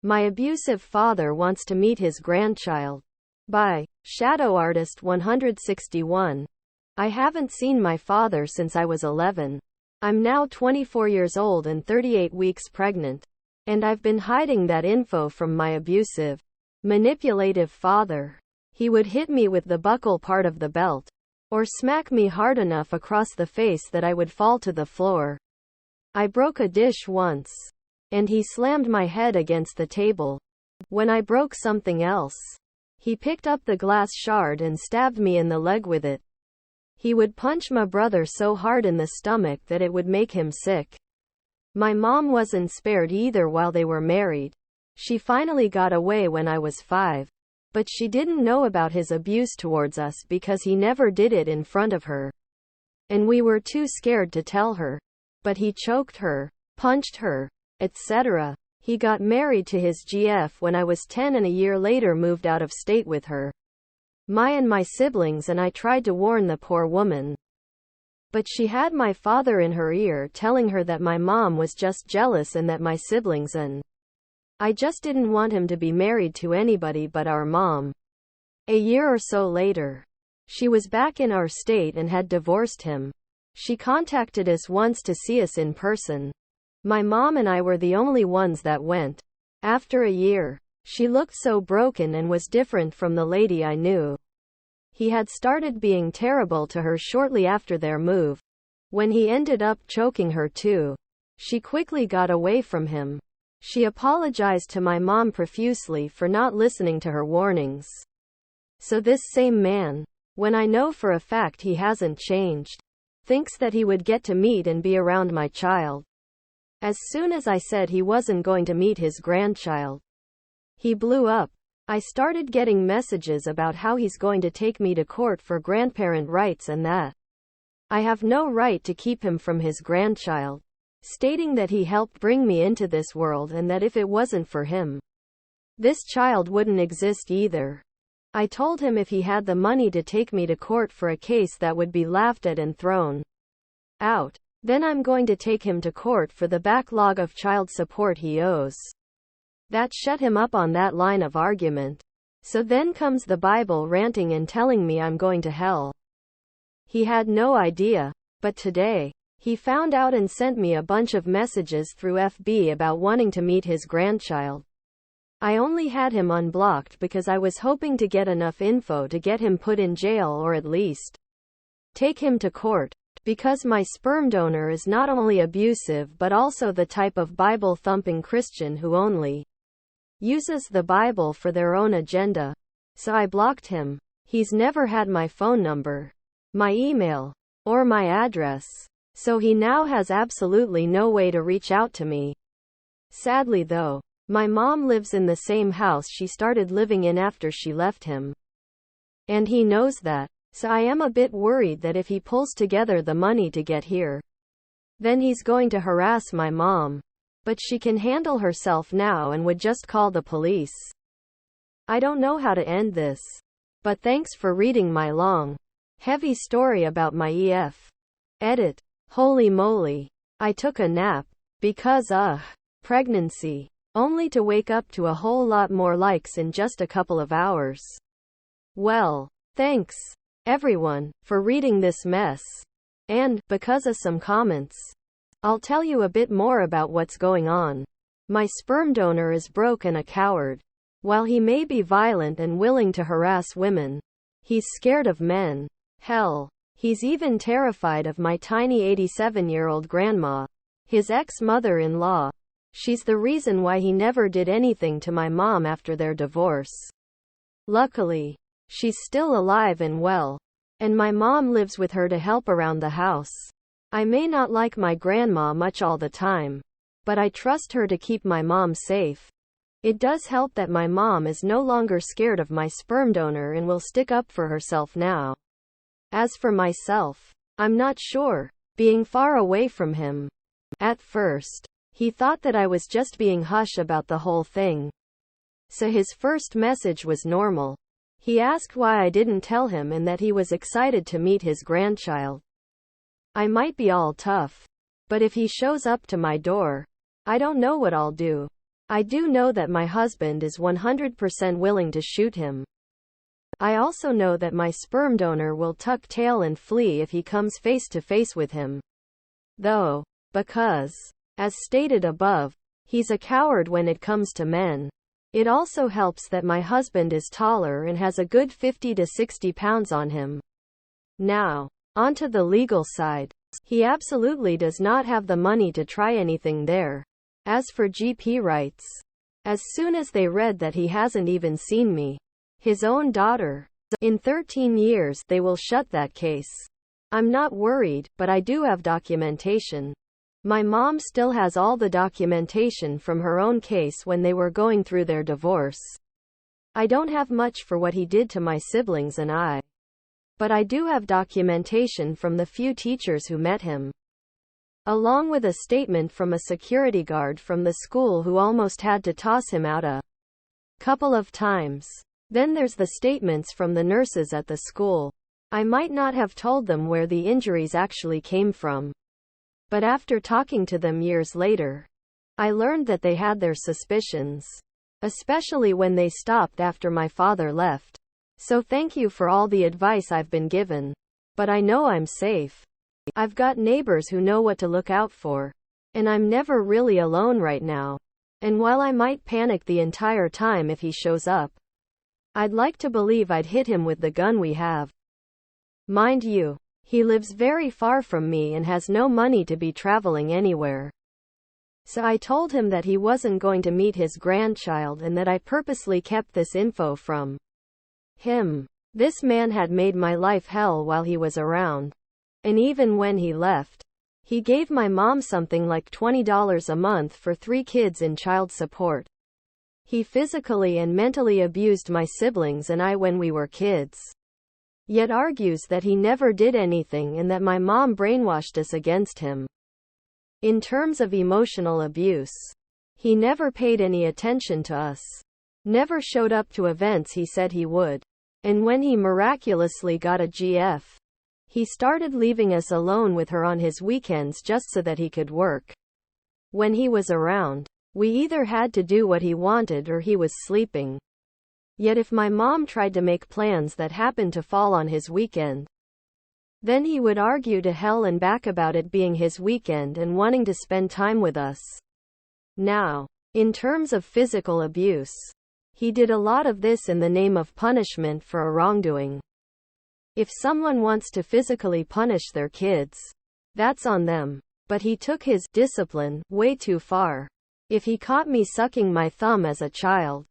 My abusive father wants to meet his grandchild. By Shadow Artist 161. I haven't seen my father since I was 11. I'm now 24 years old and 38 weeks pregnant. And I've been hiding that info from my abusive, manipulative father. He would hit me with the buckle part of the belt, or smack me hard enough across the face that I would fall to the floor. I broke a dish once, and he slammed my head against the table. When I broke something else, he picked up the glass shard and stabbed me in the leg with it. He would punch my brother so hard in the stomach that it would make him sick. My mom wasn't spared either while they were married. She finally got away when I was 5. But she didn't know about his abuse towards us because he never did it in front of her. And we were too scared to tell her. But he choked her, punched her, etc. He got married to his GF when I was 10 and a year later moved out of state with her. My siblings and I tried to warn the poor woman. But she had my father in her ear telling her that my mom was just jealous and that my siblings and I just didn't want him to be married to anybody but our mom. A year or so later, she was back in our state and had divorced him. She contacted us once to see us in person. My mom and I were the only ones that went. After a year, she looked so broken and was different from the lady I knew. He had started being terrible to her shortly after their move. When he ended up choking her too, she quickly got away from him. She apologized to my mom profusely for not listening to her warnings. So this same man, when I know for a fact he hasn't changed, thinks that he would get to meet and be around my child. As soon as I said he wasn't going to meet his grandchild, he blew up. I started getting messages about how he's going to take me to court for grandparent rights and that I have no right to keep him from his grandchild, stating that he helped bring me into this world and that if it wasn't for him, this child wouldn't exist either. I told him if he had the money to take me to court for a case that would be laughed at and thrown out, then I'm going to take him to court for the backlog of child support he owes. That shut him up on that line of argument. So then comes the Bible ranting and telling me I'm going to hell. He had no idea, but today, he found out and sent me a bunch of messages through FB about wanting to meet his grandchild. I only had him unblocked because I was hoping to get enough info to get him put in jail or at least take him to court. Because my sperm donor is not only abusive but also the type of Bible-thumping Christian who only uses the Bible for their own agenda. So I blocked him. He's never had my phone number, my email, or my address. So he now has absolutely no way to reach out to me. Sadly though, my mom lives in the same house she started living in after she left him. And he knows that. So I am a bit worried that if he pulls together the money to get here, then he's going to harass my mom. But she can handle herself now and would just call the police. I don't know how to end this. But thanks for reading my long, heavy story about my EF. Edit. Holy moly. I took a nap. Because pregnancy. Only to wake up to a whole lot more likes in just a couple of hours. Well, thanks, everyone, for reading this mess. And, because of some comments, I'll tell you a bit more about what's going on. My sperm donor is broke and a coward. While he may be violent and willing to harass women, he's scared of men. Hell, he's even terrified of my tiny 87-year-old grandma, his ex-mother-in-law. She's the reason why he never did anything to my mom after their divorce. Luckily, she's still alive and well, and my mom lives with her to help around the house. I may not like my grandma much all the time, but I trust her to keep my mom safe. It does help that my mom is no longer scared of my sperm donor and will stick up for herself now. As for myself, I'm not sure, being far away from him. At first, he thought that I was just being hush about the whole thing. So his first message was normal. He asked why I didn't tell him and that he was excited to meet his grandchild. I might be all tough, but if he shows up to my door, I don't know what I'll do. I do know that my husband is 100% willing to shoot him. I also know that my sperm donor will tuck tail and flee if he comes face to face with him. Though, because, as stated above, he's a coward when it comes to men. It also helps that my husband is taller and has a good 50 to 60 pounds on him. Now, onto the legal side. He absolutely does not have the money to try anything there. As for GP rights, as soon as they read that he hasn't even seen me, his own daughter, in 13 years, they will shut that case. I'm not worried, but I do have documentation. My mom still has all the documentation from her own case when they were going through their divorce. I don't have much for what he did to my siblings and I. But I do have documentation from the few teachers who met him, along with a statement from a security guard from the school who almost had to toss him out a couple of times. Then there's the statements from the nurses at the school. I might not have told them where the injuries actually came from. But after talking to them years later, I learned that they had their suspicions. Especially when they stopped after my father left. So thank you for all the advice I've been given. But I know I'm safe. I've got neighbors who know what to look out for. And I'm never really alone right now. And while I might panic the entire time if he shows up, I'd like to believe I'd hit him with the gun we have. Mind you, he lives very far from me and has no money to be traveling anywhere. So I told him that he wasn't going to meet his grandchild and that I purposely kept this info from him. This man had made my life hell while he was around. And even when he left, he gave my mom something like $20 a month for 3 kids in child support. He physically and mentally abused my siblings and I when we were kids. Yet argues that he never did anything and that my mom brainwashed us against him. In terms of emotional abuse, he never paid any attention to us. Never showed up to events he said he would. And when he miraculously got a GF, he started leaving us alone with her on his weekends just so that he could work. When he was around, we either had to do what he wanted or he was sleeping. Yet if my mom tried to make plans that happened to fall on his weekend, then he would argue to hell and back about it being his weekend and wanting to spend time with us. Now, in terms of physical abuse, he did a lot of this in the name of punishment for a wrongdoing. If someone wants to physically punish their kids, that's on them. But he took his discipline way too far. If he caught me sucking my thumb as a child,